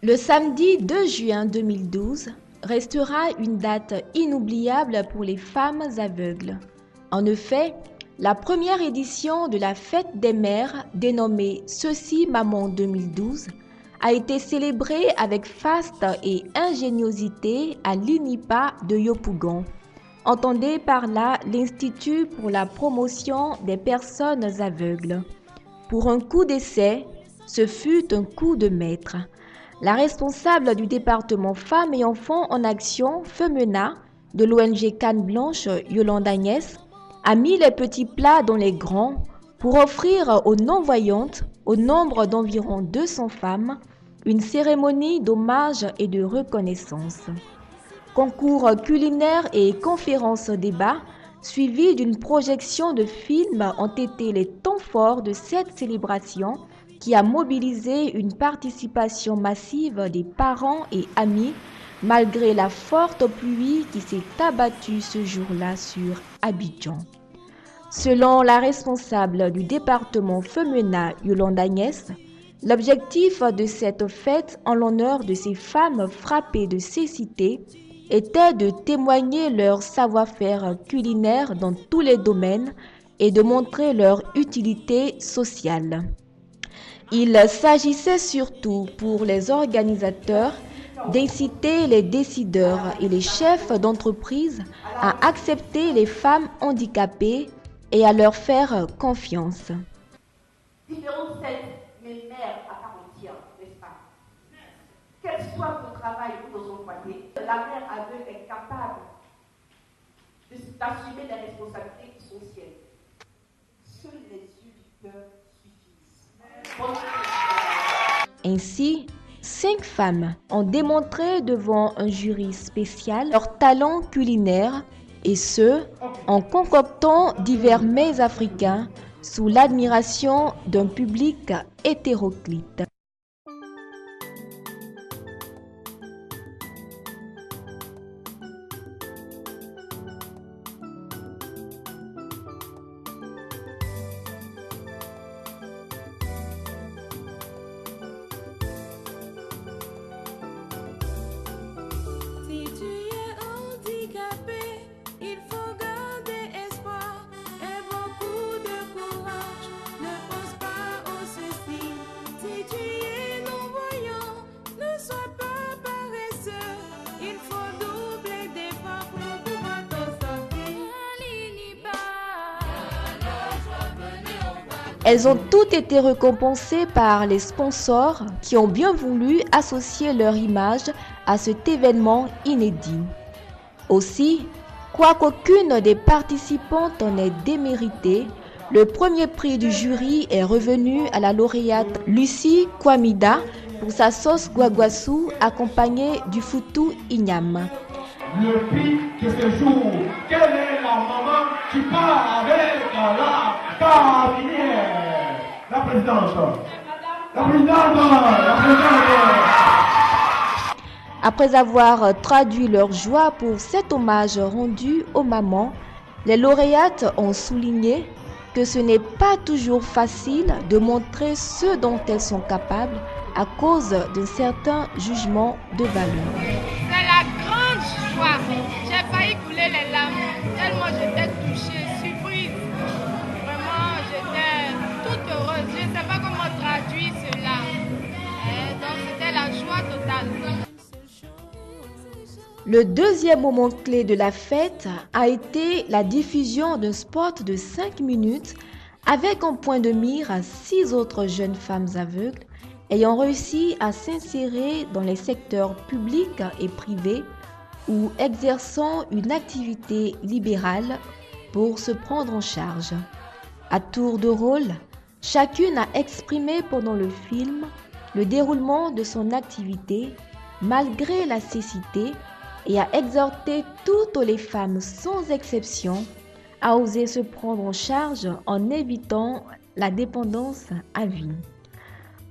Le samedi 2 juin 2012 restera une date inoubliable pour les femmes aveugles. En effet, la première édition de la Fête des mères, dénommée Ceci Maman 2012, a été célébrée avec faste et ingéniosité à l'INIPA de Yopougon. Entendez par là l'Institut pour la promotion des personnes aveugles. Pour un coup d'essai, ce fut un coup de maître. La responsable du département Femmes et Enfants en Action, FEMENA, de l'ONG Canne Blanche, Yolande Agnès, a mis les petits plats dans les grands pour offrir aux non-voyantes, au nombre d'environ 200 femmes, une cérémonie d'hommage et de reconnaissance. Concours culinaire et conférences débat, suivis d'une projection de films, ont été les temps forts de cette célébration qui a mobilisé une participation massive des parents et amis malgré la forte pluie qui s'est abattue ce jour-là sur Abidjan. Selon la responsable du département FEMENA, Yolande Agnès, l'objectif de cette fête en l'honneur de ces femmes frappées de cécité était de témoigner leur savoir-faire culinaire dans tous les domaines et de montrer leur utilité sociale. Il s'agissait surtout pour les organisateurs d'inciter les décideurs et les chefs d'entreprise à accepter les femmes handicapées et à leur faire confiance. Différentes scènes, mais mères à part entière, n'est-ce pas? Quel soit votre travail ou nos employés, la mère aveugle est capable d'assumer les responsabilités qui sont siennes. Seuls les yeux du cœur suffisent. Ainsi, 5 femmes ont démontré devant un jury spécial leur talent culinaire, et ce, en concoctant divers mets africains sous l'admiration d'un public hétéroclite. Elles ont toutes été récompensées par les sponsors qui ont bien voulu associer leur image à cet événement inédit. Aussi, quoiqu'aucune des participantes n'ait démérité, le premier prix du jury est revenu à la lauréate Lucie Kwamida pour sa sauce guaguassou accompagnée du foutou igname. Le prix de ce jour, quelle est la maman qui part avec la carabinière? La présidente. La présidente. Après avoir traduit leur joie pour cet hommage rendu aux mamans, les lauréates ont souligné que ce n'est pas toujours facile de montrer ce dont elles sont capables à cause d'un certain jugement de valeur. C'est la grande joie. J'ai failli couler les larmes tellement j'étais touchée, surprise. Vraiment, j'étais toute heureuse. Je ne sais pas comment traduire cela. Donc c'était la joie totale. Le deuxième moment clé de la fête a été la diffusion d'un spot de 5 minutes avec en point de mire 6 autres jeunes femmes aveugles ayant réussi à s'insérer dans les secteurs publics et privés ou exerçant une activité libérale pour se prendre en charge. À tour de rôle, chacune a exprimé pendant le film le déroulement de son activité malgré la cécité et a exhorté toutes les femmes sans exception à oser se prendre en charge en évitant la dépendance à vie.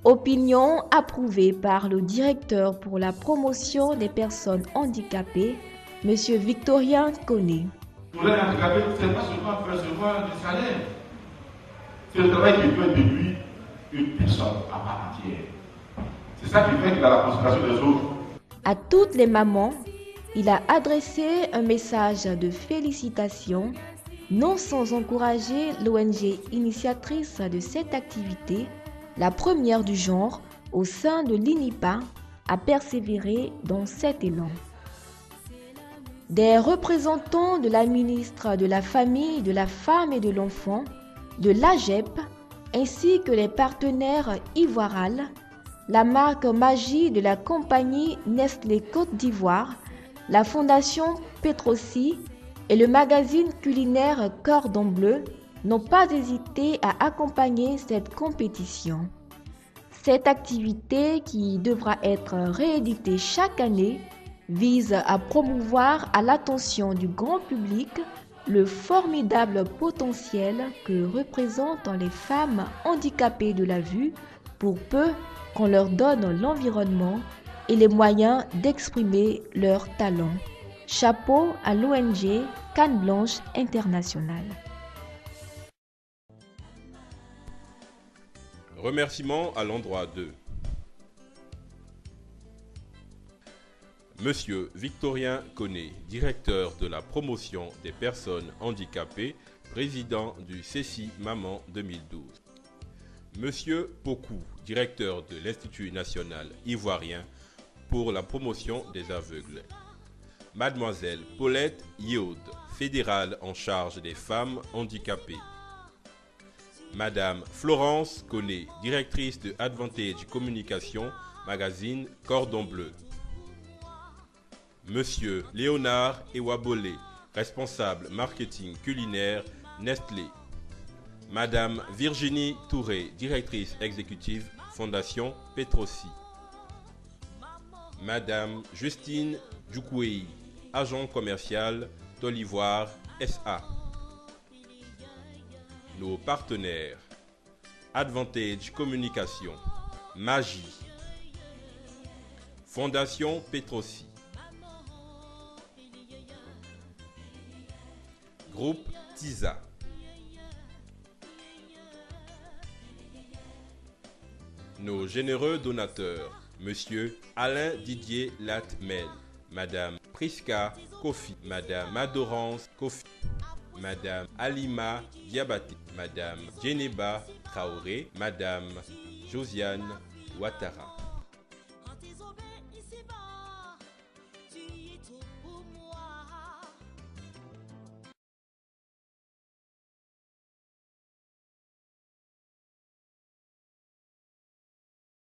Opinion approuvée par le directeur pour la promotion des personnes handicapées, M. Victorien Koné. Pour les handicapés, ce n'est pas seulement recevoir du salaire. C'est le travail qui fait de lui une personne à part entière. C'est C'est ça qui fait qu'il a la considération des autres. À toutes les mamans, il a adressé un message de félicitations, non sans encourager l'ONG initiatrice de cette activité, la première du genre au sein de l'INIPA, à persévérer dans cet élan. Des représentants de la ministre de la Famille, de la Femme et de l'Enfant, de l'AGEP, ainsi que les partenaires Ivoiral, la marque Magie de la compagnie Nestlé Côte d'Ivoire, la fondation Petrosi et le magazine culinaire Cordon Bleu n'ont pas hésité à accompagner cette compétition. Cette activité, qui devra être rééditée chaque année, vise à promouvoir à l'attention du grand public le formidable potentiel que représentent les femmes handicapées de la vue pour peu qu'on leur donne l'environnement et les moyens d'exprimer leurs talents. Chapeau à l'ONG Canne Blanche Internationale. Remerciements à l'endroit de Monsieur Victorien Koné, directeur de la promotion des personnes handicapées, président du CECI Maman 2012. Monsieur Pokou, directeur de l'Institut national ivoirien pour la promotion des aveugles. Mademoiselle Paulette Yeaud, fédérale en charge des femmes handicapées. Madame Florence Koné, directrice de Advantage Communication, magazine Cordon Bleu. Monsieur Léonard Ewabole, responsable marketing culinaire Nestlé. Madame Virginie Touré, directrice exécutive Fondation Petrosi. Madame Justine Djoukouei, agent commercial d'Olivoire SA. Nos partenaires: Advantage Communication, Magie, Fondation Petrosi, Groupe TISA. Nos généreux donateurs: Monsieur Alain Didier Latmel, Madame Priska Kofi, Madame Adorance Kofi, Madame Alima Diabaté, Madame Djeneba Traoré, Madame Josiane Ouattara.